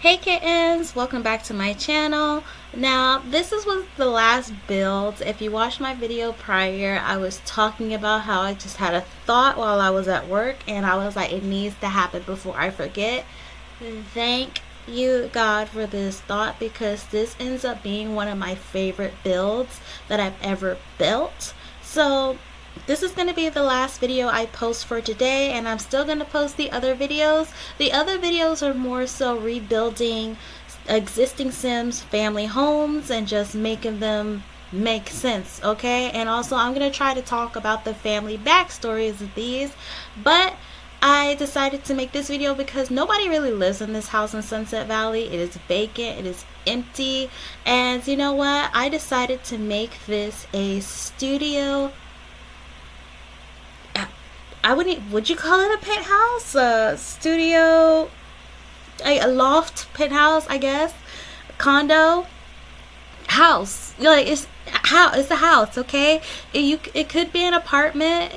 Hey kittens, welcome back to my channel. Now this was the last build. If you watched my video prior, I was talking about how I just had a thought while I was at work and I was like, it needs to happen before I forget. Thank you God for this thought, because this ends up being one of my favorite builds that I've ever built. So this is going to be the last video I post for today, and I'm still going to post the other videos. The other videos are more so rebuilding existing Sims family homes and just making them make sense, okay? And also I'm going to try to talk about the family backstories of these, but I decided to make this video because nobody really lives in this house in Sunset Valley. It is vacant, it is empty, and you know what? I decided to make this a studio. Would you call it a penthouse? A studio, a loft penthouse, I guess. Condo, house. Like it's a house, okay? It could be an apartment,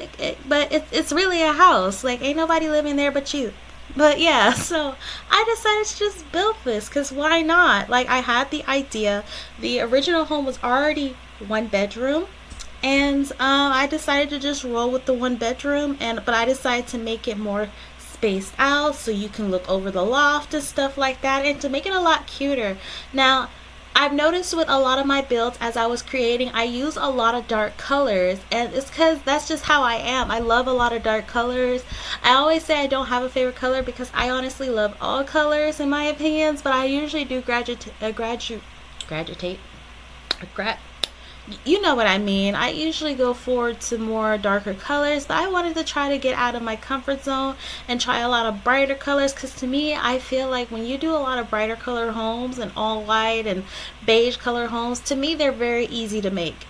but it's really a house. Like ain't nobody living there but you. But yeah, so I decided to just build this because why not? Like I had the idea. The original home was already one bedroom, and I decided to just roll with the one bedroom, but I decided to make it more spaced out so you can look over the loft and stuff like that, and to make it a lot cuter. Now I've noticed with a lot of my builds as I was creating, I use a lot of dark colors, and it's because that's just how I am. I love a lot of dark colors. I always say I don't have a favorite color because I honestly love all colors in my opinions, but I usually do you know what I mean. I usually go forward to more darker colors, but I wanted to try to get out of my comfort zone and try a lot of brighter colors, because to me I feel like when you do a lot of brighter color homes and all white and beige color homes, to me they're very easy to make,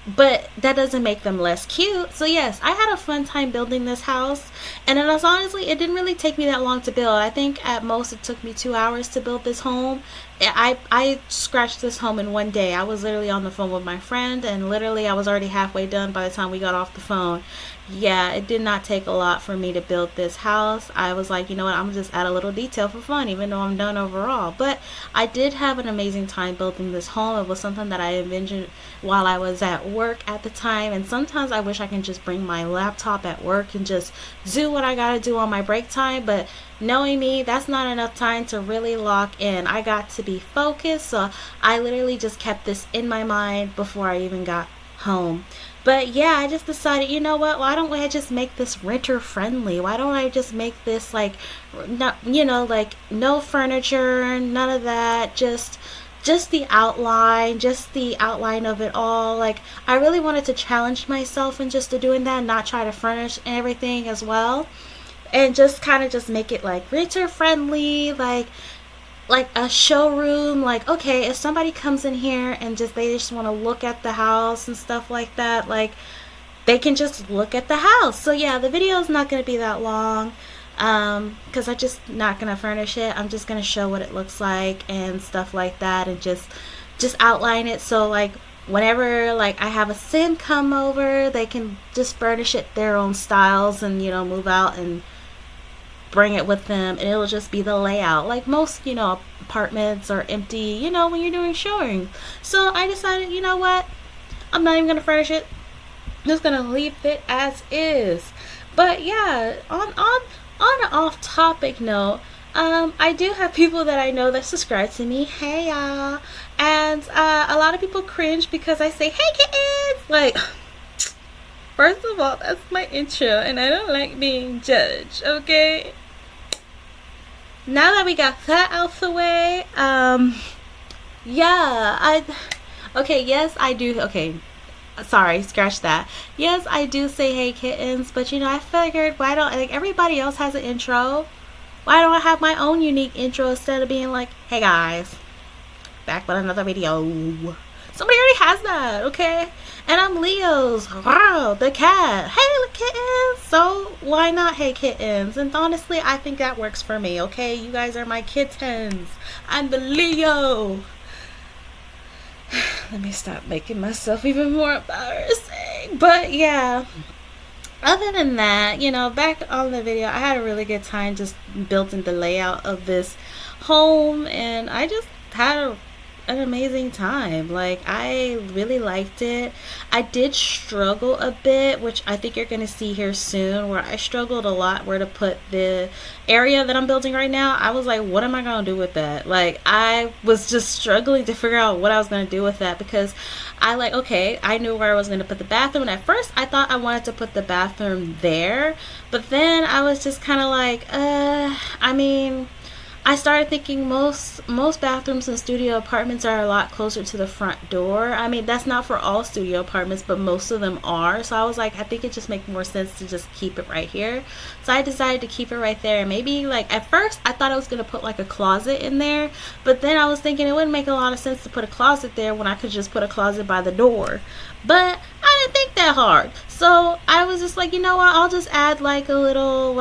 but that doesn't make them less cute. So yes, I had a fun time building this house, and it was honestly, it didn't really take me that long to build. I think at most it took me 2 hours to build this home. I scratched this home in one day. I was literally on the phone with my friend, and literally I was already halfway done by the time we got off the phone. Yeah, it did not take a lot for me to build this house. I was like, you know what, I'm gonna just add a little detail for fun, even though I'm done overall. But I did have an amazing time building this home. It was something that I envisioned while I was at work at the time, and sometimes I wish I can just bring my laptop at work and just do what I gotta do on my break time, but knowing me, that's not enough time to really lock in. I got to be focused, so I literally just kept this in my mind before I even got home. But yeah, I just decided, you know what, why don't I just make this renter friendly? Why don't I just make this like, not, you know, like no furniture, none of that, just the outline, of it all. Like I really wanted to challenge myself in just doing that and not try to furnish everything as well, and just kind of just make it like renter friendly, like a showroom. Like okay, if somebody comes in here and they just want to look at the house and stuff like that, like they can just look at the house. So yeah, the video is not going to be that long, because I'm just not going to furnish it. I'm just going to show what it looks like and stuff like that, and just outline it, so like whenever like I have a sim come over, they can just furnish it their own styles and, you know, move out and bring it with them, and it'll just be the layout like most, you know, apartments are empty, you know, when you're doing showing. So I decided, you know what, I'm not even gonna furnish it, I'm just gonna leave it as is. But yeah, on an off topic note, I do have people that I know that subscribe to me. Hey y'all. And a lot of people cringe because I say hey kittens. Like, first of all, that's my intro and I don't like being judged, okay? Now that we got that out the way, yeah, okay, yes, I do, okay, sorry, scratch that. Yes, I do say hey kittens, but you know, I figured, why don't, like, everybody else has an intro, why don't I have my own unique intro instead of being like, hey guys, back with another video. Somebody already has that, okay? And I'm Leo's, wow, the cat. Hey kittens. So why not hey kittens? And honestly, I think that works for me, okay? You guys are my kittens. I'm the Leo. Let me stop making myself even more embarrassing. But yeah, other than that, you know, back on the video, I had a really good time just building the layout of this home, and I just had an amazing time. Like, I really liked it. I did struggle a bit, which I think you're going to see here soon, where I struggled a lot where to put the area that I'm building right now. I was like, what am I going to do with that? Like, I was just struggling to figure out what I was going to do with that, because okay, I knew where I was going to put the bathroom, and at first I thought I wanted to put the bathroom there, but then I was just kind of like, I mean, I started thinking most bathrooms in studio apartments are a lot closer to the front door. I mean, that's not for all studio apartments, but most of them are. So I was like, I think it just makes more sense to just keep it right here. So I decided to keep it right there. Maybe, like, at first I thought I was going to put like a closet in there, but then I was thinking it wouldn't make a lot of sense to put a closet there when I could just put a closet by the door. But I didn't think that hard. So I was just like, you know what, I'll just add like a little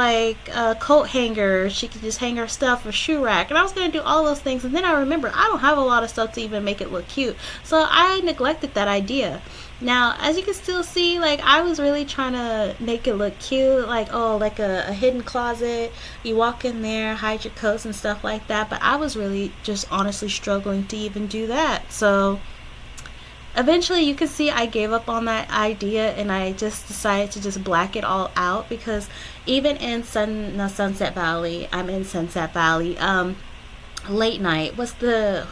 coat hanger. She could just hang her stuff, or shoe rack. And I was going to do all those things. And then I remember I don't have a lot of stuff to even make it look cute. So I neglected that idea. Now, as you can still see, like, I was really trying to make it look cute, like, oh, like a hidden closet. You walk in there, hide your coats and stuff like that. But I was really just honestly struggling to even do that. So eventually, you can see I gave up on that idea, and I just decided to just black it all out, because even in Sunset Valley, I'm in Sunset Valley, late night, what's the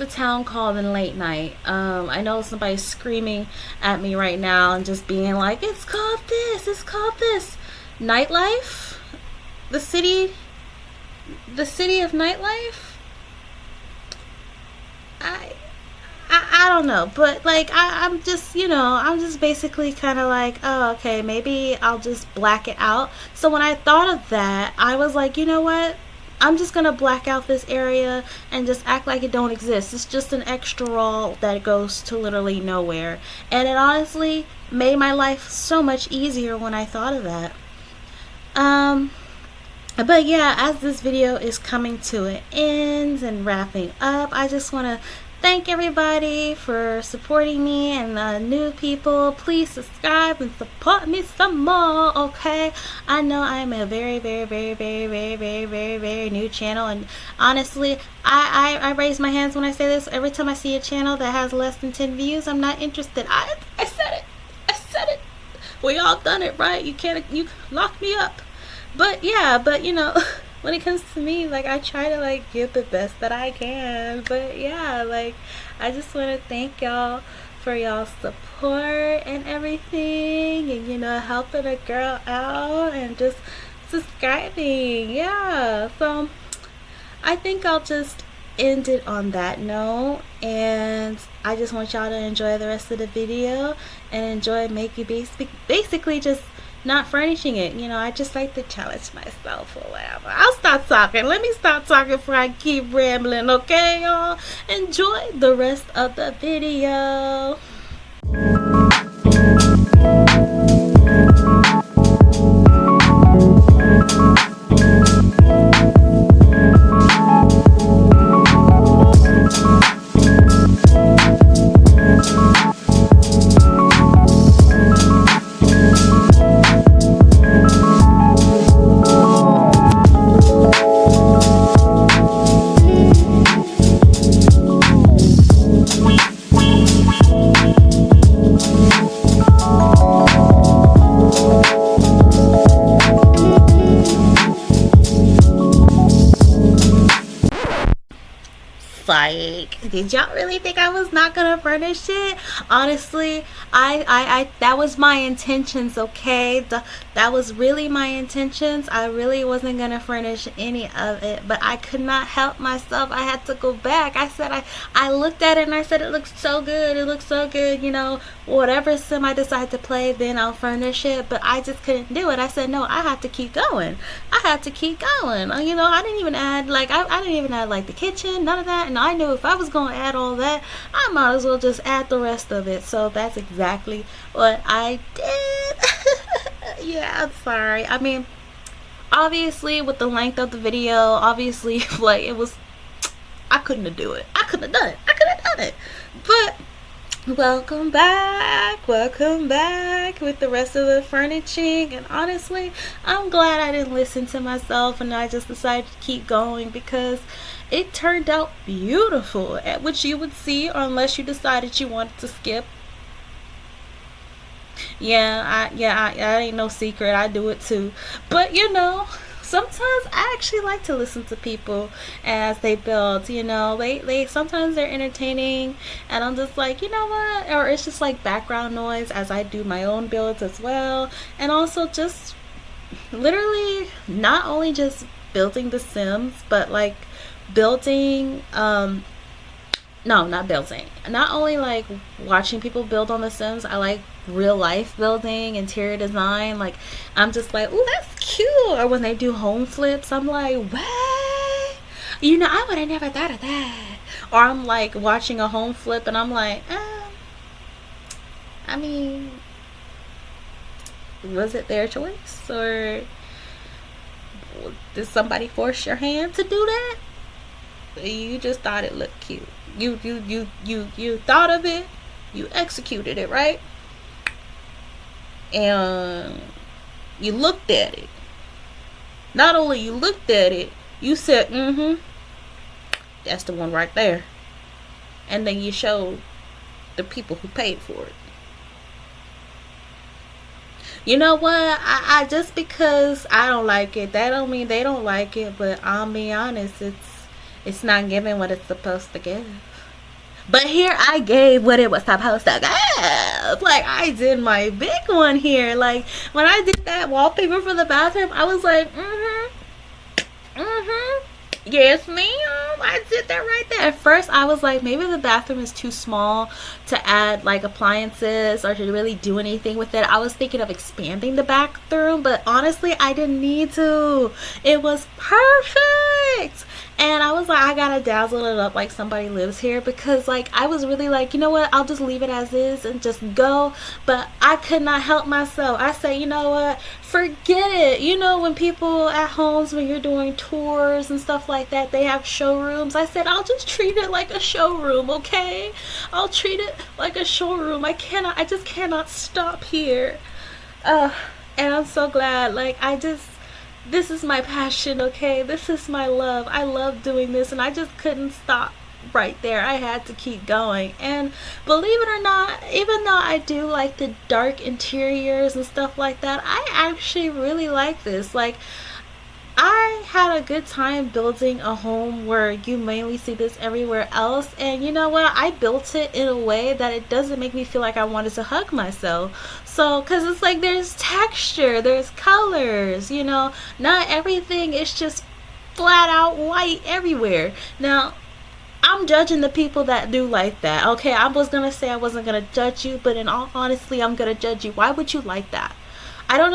town called in late night? I know somebody's screaming at me right now and just being like, it's called this nightlife, the city of nightlife. I don't know, but like I'm just, I'm just basically kind of like, oh, okay, maybe I'll just black it out. So when I thought of that, I was like, you know what, I'm just gonna black out this area and just act like it don't exist. It's just an extra roll that goes to literally nowhere, and it honestly made my life so much easier when I thought of that. But yeah, as this video is coming to an end and wrapping up, I just want to thank everybody for supporting me, and the new people, please subscribe and support me some more, okay? I know I am a very, very, very, very, very, very, very, very new channel, and honestly, I raise my hands when I say this. Every time I see a channel that has less than 10 views, I'm not interested. I said it. We all done it, right? You lock me up. But yeah, when it comes to me, like, I try to like give the best that I can. But yeah, like, I just want to thank y'all for y'all support and everything, and helping a girl out and just subscribing. Yeah, so I think I'll just end it on that note, and I just want y'all to enjoy the rest of the video and enjoy making basically just not furnishing it. I just like to challenge myself or whatever. I'll stop talking. Let me stop talking before I keep rambling, okay, y'all? Enjoy the rest of the video. Like, did y'all really think I was not gonna furnish it? Honestly, I that was my intentions, okay? That was really my intentions. I really wasn't gonna furnish any of it, but I could not help myself. I had to go back. I looked at it and I said, it looks so good. It looks so good. Whatever sim I decide to play, then I'll furnish it. But I just couldn't do it. I said, no, I have to keep going. I didn't even add like the kitchen, none of that. And I knew if I was gonna add all that, I might as well just add the rest of it. So that's exactly what I did. Yeah, I'm sorry. I mean, obviously with the length of the video, obviously like I couldn't have done it. But Welcome back with the rest of the furnishing. And honestly, I'm glad I didn't listen to myself and I just decided to keep going because it turned out beautiful, which you would see unless you decided you wanted to skip. I ain't no secret. I do it too. But sometimes I actually like to listen to people as they build. They sometimes they're entertaining, and I'm just like, you know what? Or it's just like background noise as I do my own builds as well, and also just literally not only just building The Sims, but like building no, not building. Not only like watching people build on The Sims, I like real life building, interior design. Like, I'm just like, ooh, that's cute. Or when they do home flips, I'm like, what? I would have never thought of that. Or I'm like watching a home flip and I'm like, I mean, was it their choice? Or did somebody force your hand to do that? You just thought it looked cute. You thought of it, you executed it, right? And you looked at it. Not only you looked at it, you said, that's the one right there. And then you showed the people who paid for it. You know what? I just because I don't like it, that don't mean they don't like it. But I'll be honest, it's not giving what it's supposed to give. But here I gave what it was supposed to give. Like, I did my big one here. Like, when I did that wallpaper for the bathroom, I was like, yes, ma'am. I did that right there. At first, I was like, maybe the bathroom is too small to add, like, appliances or to really do anything with it. I was thinking of expanding the bathroom, but honestly, I didn't need to. It was perfect. And I was like, I gotta dazzle it up like somebody lives here, because like I was really like, you know what, I'll just leave it as is and just go. But I could not help myself. I say, you know what, forget it. When people at homes, when you're doing tours and stuff like that, they have showrooms. I said, I'll just treat it like a showroom, okay? I'll treat it like a showroom. I just cannot stop here. And I'm so glad. Like, this is my passion, okay? This is my love. I love doing this, and I just couldn't stop right there. I had to keep going. And believe it or not, even though I do like the dark interiors and stuff like that, I actually really like this. Like, I had a good time building a home where you mainly see this everywhere else, and you know what, I built it in a way that it doesn't make me feel like I wanted to hug myself. So, because it's like there's texture, there's colors, not everything is just flat out white everywhere. Now, I'm judging the people that do like that. Okay, I was gonna say I wasn't gonna judge you, but in all honesty, I'm gonna judge you. Why would you like that? I don't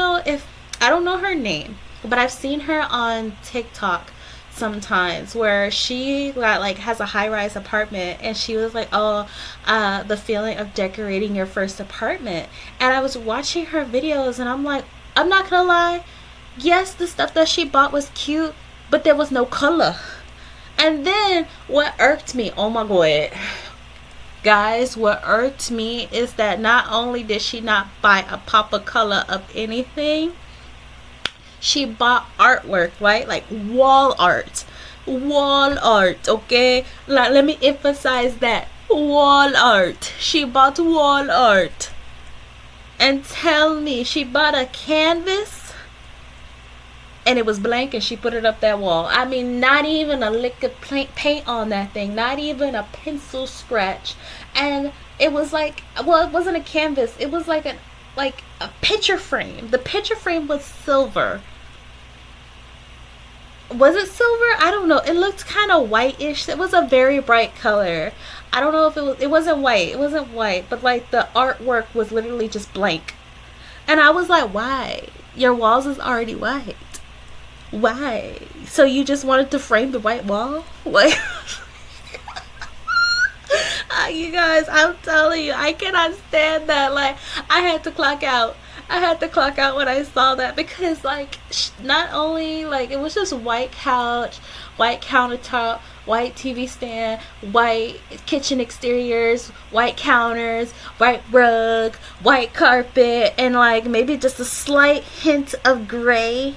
know her name, but I've seen her on TikTok sometimes where she has a high-rise apartment, and she was like, the feeling of decorating your first apartment. And I was watching her videos, and I'm like, I'm not gonna lie, yes, the stuff that she bought was cute, but there was no color. And then what irked me, oh my god, guys, what irked me is that not only did she not buy a pop of color of anything, she bought artwork, right? Like wall art, okay? Like, let me emphasize that, wall art. She bought wall art. And tell me, she bought a canvas and it was blank, and she put it up that wall. I mean, not even a lick of paint on that thing, not even a pencil scratch. And it was like, well, it wasn't a canvas, it was like a picture frame. The picture frame was silver. Was it silver? I don't know. It looked kind of whitish. It was a very bright color. I don't know if it wasn't white. It wasn't white, but like the artwork was literally just blank. And I was like, why? Your walls is already white. Why? So you just wanted to frame the white wall? Like, you guys, I'm telling you, I cannot stand that. Like, I had to clock out. When I saw that, because like not only like it was just white couch, white countertop, white TV stand, white kitchen exteriors, white counters, white rug, white carpet, and like maybe just a slight hint of gray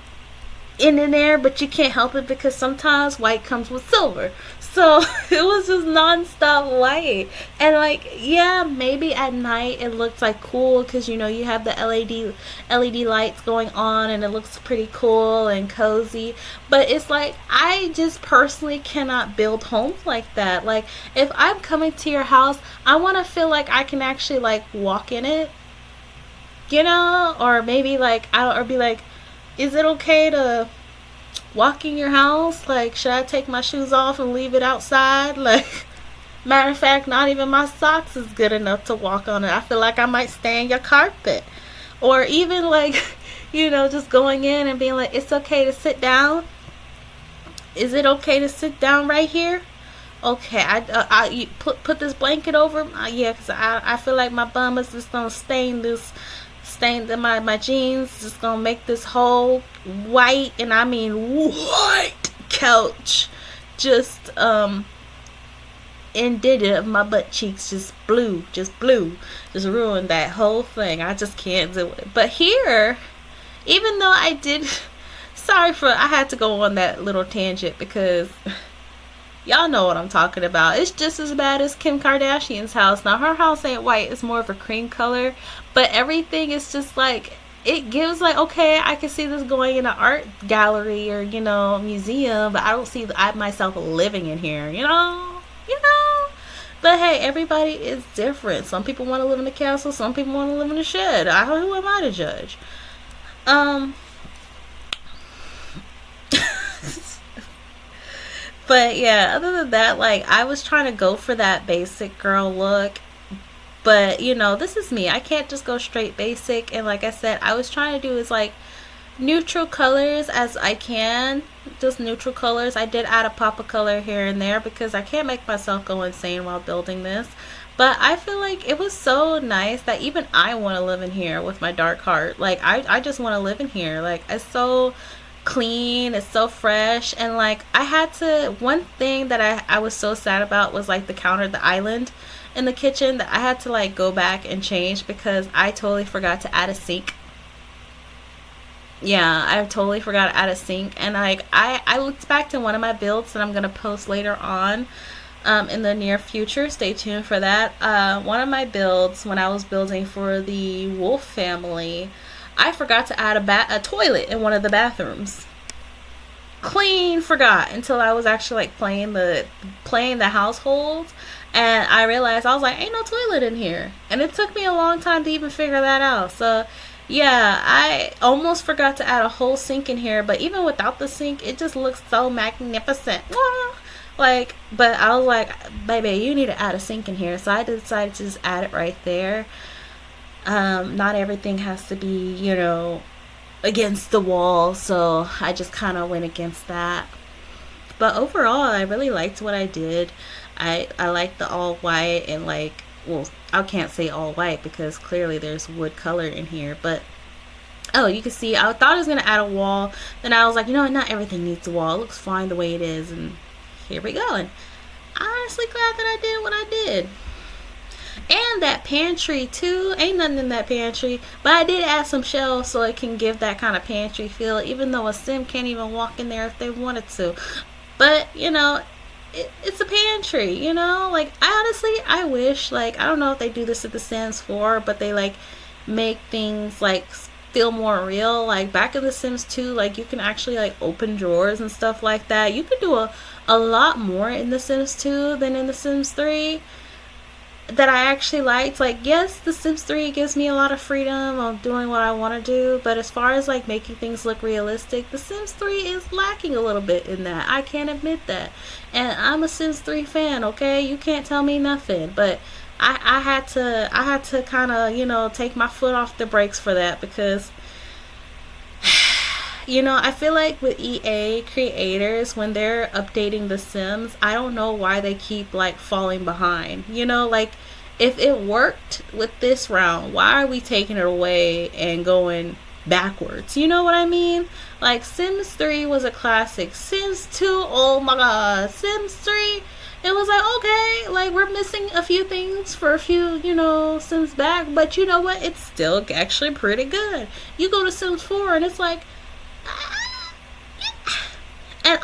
in there, but you can't help it because sometimes white comes with silver. So it was just non-stop white. And like, yeah, maybe at night it looks like cool because you have the LED lights going on and it looks pretty cool and cozy. But it's like, I just personally cannot build homes like that. Like, if I'm coming to your house, I want to feel like I can actually like walk in it, or maybe like or be like, is it okay to walk in your house? Like, should I take my shoes off and leave it outside? Like, matter of fact, not even my socks is good enough to walk on it. I feel like I might stain your carpet. Or even like, just going in and being like, it's okay to sit down. Is it okay to sit down right here? Okay, you put this blanket over. Yeah, because I feel like my bum is just gonna stain my jeans, just gonna make this whole white, and I mean white couch just indicative of my butt cheeks just ruined that whole thing. I just can't do it. But here, even though I did I had to go on that little tangent because y'all know what I'm talking about. It's just as bad as Kim Kardashian's house. Now, her house ain't white. It's more of a cream color. But everything is just like, it gives like, okay, I can see this going in an art gallery or, museum. But I don't see myself living in here, But hey, everybody is different. Some people want to live in a castle. Some people want to live in a shed. Who am I to judge? But yeah, other than that, like, I was trying to go for that basic girl look. But, this is me. I can't just go straight basic. And like I said, I was trying to do is like neutral colors as I can. Just neutral colors. I did add a pop of color here and there because I can't make myself go insane while building this. But I feel like it was so nice that even I want to live in here with my dark heart. Like, I just want to live in here. Like, it's so clean, it's so fresh. And like, one thing that I was so sad about was like the island in the kitchen that I had to like go back and change because I totally forgot to add a sink. Yeah, I totally forgot to add a sink. And like, I looked back to one of my builds that I'm gonna post later on in the near future. Stay tuned for that. One of my builds, when I was building for the Wolf family, I forgot to add a toilet in one of the bathrooms. Clean forgot until I was actually like playing the household, and I realized, I was like, ain't no toilet in here. And it took me a long time to even figure that out. So yeah, I almost forgot to add a whole sink in here, but even without the sink, it just looks so magnificent. Like, but I was like, baby, you need to add a sink in here. So I decided to just add it right there. Not everything has to be, against the wall, so I just kind of went against that. But overall, I really liked what I did. I liked the all white, and like, well, I can't say all white because clearly there's wood color in here, but oh, you can see I thought I was going to add a wall, then I was like, not everything needs a wall. It looks fine the way it is, and here we go. And I'm honestly glad that I did what I did. And that pantry too, ain't nothing in that pantry, but I did add some shelves so it can give that kind of pantry feel, even though a sim can't even walk in there if they wanted to. But it's a pantry, like, I wish, like, I don't know if they do this at the Sims 4, but they like make things like feel more real. Like back in the Sims 2, like, you can actually like open drawers and stuff like that. You could do a lot more in the Sims 2 than in the Sims 3 that I actually liked. Like, yes, the Sims 3 gives me a lot of freedom of doing what I want to do, but as far as like making things look realistic, the Sims 3 is lacking a little bit in that. I can't admit that, and I'm a Sims 3 fan. Okay, you can't tell me nothing. But I had to kind of take my foot off the brakes for that, because I feel like with EA creators, when they're updating The Sims, I don't know why they keep like falling behind. Like, if it worked with this round, why are we taking it away and going backwards. You know what I mean? Like Sims 3 was a classic. Sims 2, oh my god. Sims 3, it was like, okay, like we're missing a few things for a few, you know, Sims back, but you know what? It's still actually pretty good. You go to Sims 4 and it's like, and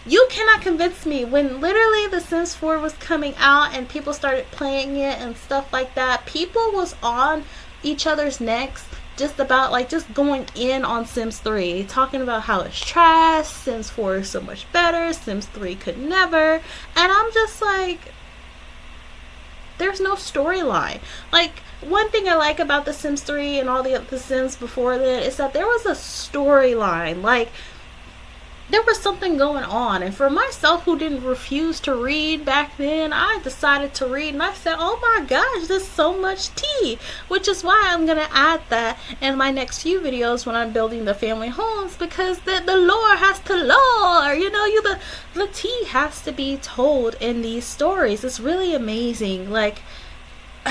you cannot convince me. When literally the Sims 4 was coming out and people started playing it and stuff like that, people was on each other's necks just about like just going in on Sims 3, talking about how it's trash, Sims 4 is so much better, Sims 3 could never. And I'm just like, there's no storyline. Like, one thing I like about the Sims 3 and all the Sims before that is that there was a storyline. Like, there was something going on. And for myself, who didn't refuse to read back then, I decided to read, and I said, oh my gosh, there's so much tea. Which is why I'm going to add that in my next few videos when I'm building the family homes, because the lore has to lore. You know, the tea has to be told in these stories. It's really amazing. Like,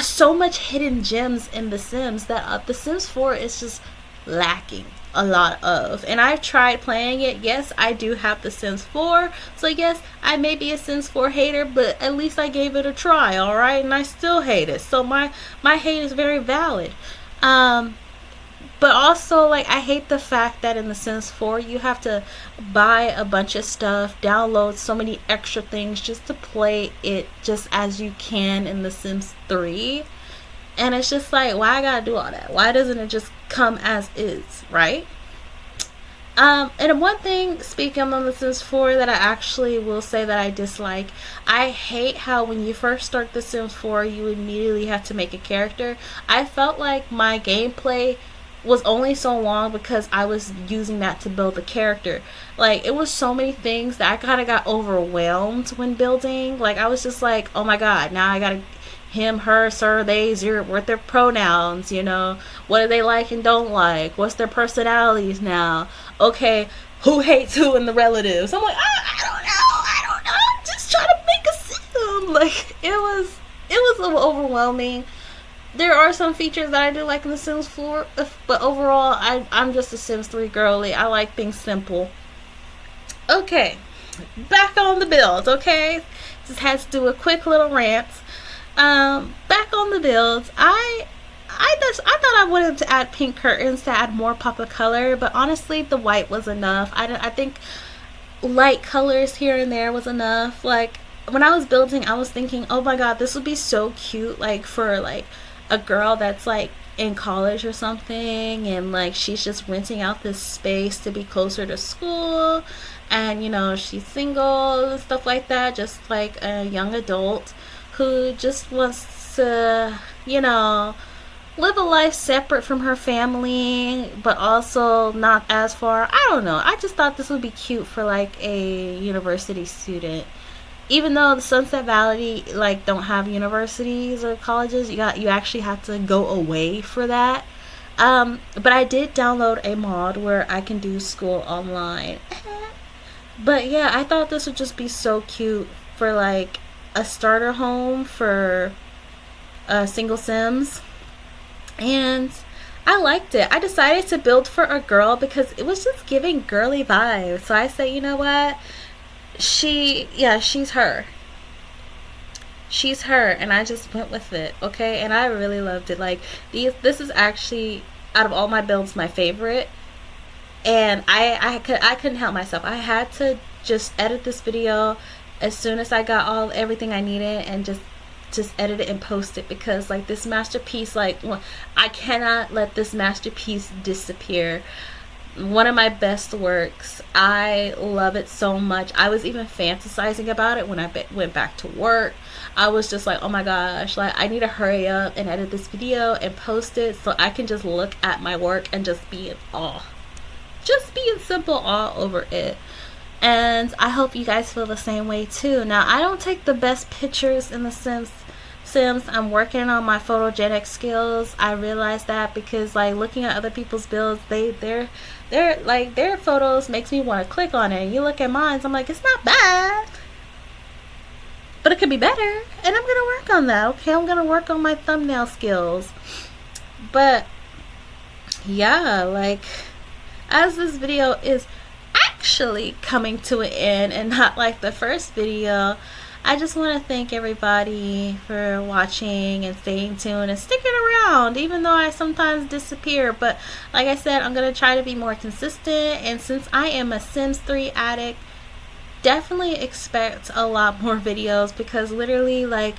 so much hidden gems in The Sims that the Sims 4 is just lacking a lot of. And I've tried playing it. Yes, I do have the Sims 4, so yes, I may be a Sims 4 hater, but at least I gave it a try, alright? And I still hate it, so my hate is very valid. But also, like, I hate the fact that in the Sims 4 you have to buy a bunch of stuff, download so many extra things just to play it just as you can in the Sims 3. And it's just like, why I gotta do all that? Why doesn't it just come as is, right? And one thing, speaking on The Sims 4, that I actually will say that I dislike, I hate how when you first start The Sims 4, you immediately have to make a character. I felt like my gameplay was only so long because I was using that to build a character. Like, it was so many things that I kind of got overwhelmed when building. Like, I was just like, oh my god, now I gotta him, her, sir, they, zero, what their pronouns, you know, what do they like and don't like, what's their personalities now, okay, who hates who in the relatives. I'm like, I don't know, I'm just trying to make a sim. Like, it was overwhelming. There are some features that I do like in the Sims 4, but overall, I'm just a Sims 3 girly. I like things simple. Okay, back on the builds, okay? Just had to do a quick little rant. Back on the builds, I thought I wanted to add pink curtains to add more pop of color, but honestly the white was enough. I think light colors here and there was enough. Like, when I was building, I was thinking, oh my god, this would be so cute, like for like a girl that's like in college or something, and like she's just renting out this space to be closer to school, and you know, she's single and stuff like that, just like a young adult who just wants to, you know, live a life separate from her family, but also not as far. I don't know. I just thought this would be cute for like a university student. Even though the Sunset Valley like don't have universities or colleges, you actually have to go away for that. But I did download a mod where I can do school online. But yeah, I thought this would just be so cute for like a starter home for single Sims, and I liked it. I decided to build for a girl because it was just giving girly vibes. So I said, you know what, she's her, and I just went with it. Okay, and I really loved it. Like, this is actually, out of all my builds, my favorite, and I couldn't help myself. I had to just edit this video as soon as I got everything I needed, and just edit it and post it, because like this masterpiece, like, I cannot let this masterpiece disappear. One of my best works. I love it so much. I was even fantasizing about it when I went back to work. I was just like, oh my gosh, like I need to hurry up and edit this video and post it so I can just look at my work and just be in awe. Just be in simple awe over it. And I hope you guys feel the same way too. Now, I don't take the best pictures in the Sims. I'm working on my photogenic skills. I realize that because like looking at other people's builds, their photos makes me want to click on it. And you look at mine, so I'm like, it's not bad, but it could be better. And I'm gonna work on that. Okay, I'm gonna work on my thumbnail skills. But yeah, like, as this video is actually coming to an end and not like the first video, I just want to thank everybody for watching and staying tuned and sticking around, even though I sometimes disappear. But like I said, I'm going to try to be more consistent, and since I am a Sims 3 addict, definitely expect a lot more videos, because literally, like,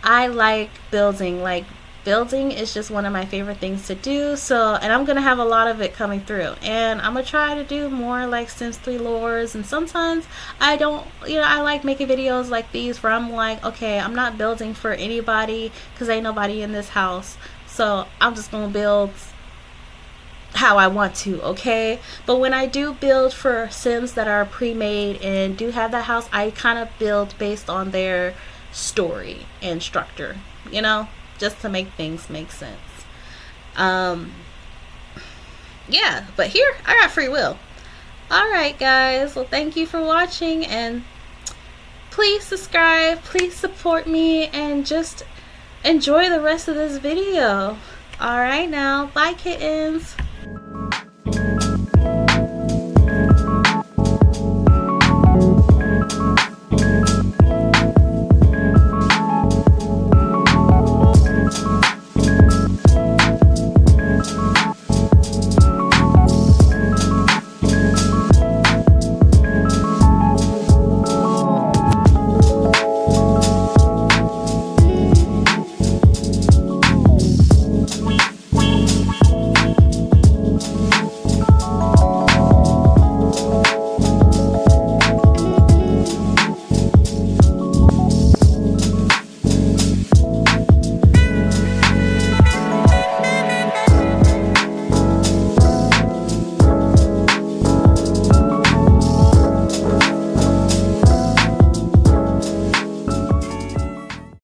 I like building. Like, building is just one of my favorite things to do. So, and I'm gonna have a lot of it coming through, and I'm gonna try to do more like Sims 3 lores. And sometimes I don't, I like making videos like these where I'm like, okay, I'm not building for anybody because ain't nobody in this house, so I'm just gonna build how I want to, okay? But when I do build for Sims that are pre-made and do have that house, I kind of build based on their story and structure, just to make things make sense. Yeah, but here I got free will. Alright guys, well, thank you for watching, and please subscribe, please support me, and just enjoy the rest of this video. Alright now, bye kittens.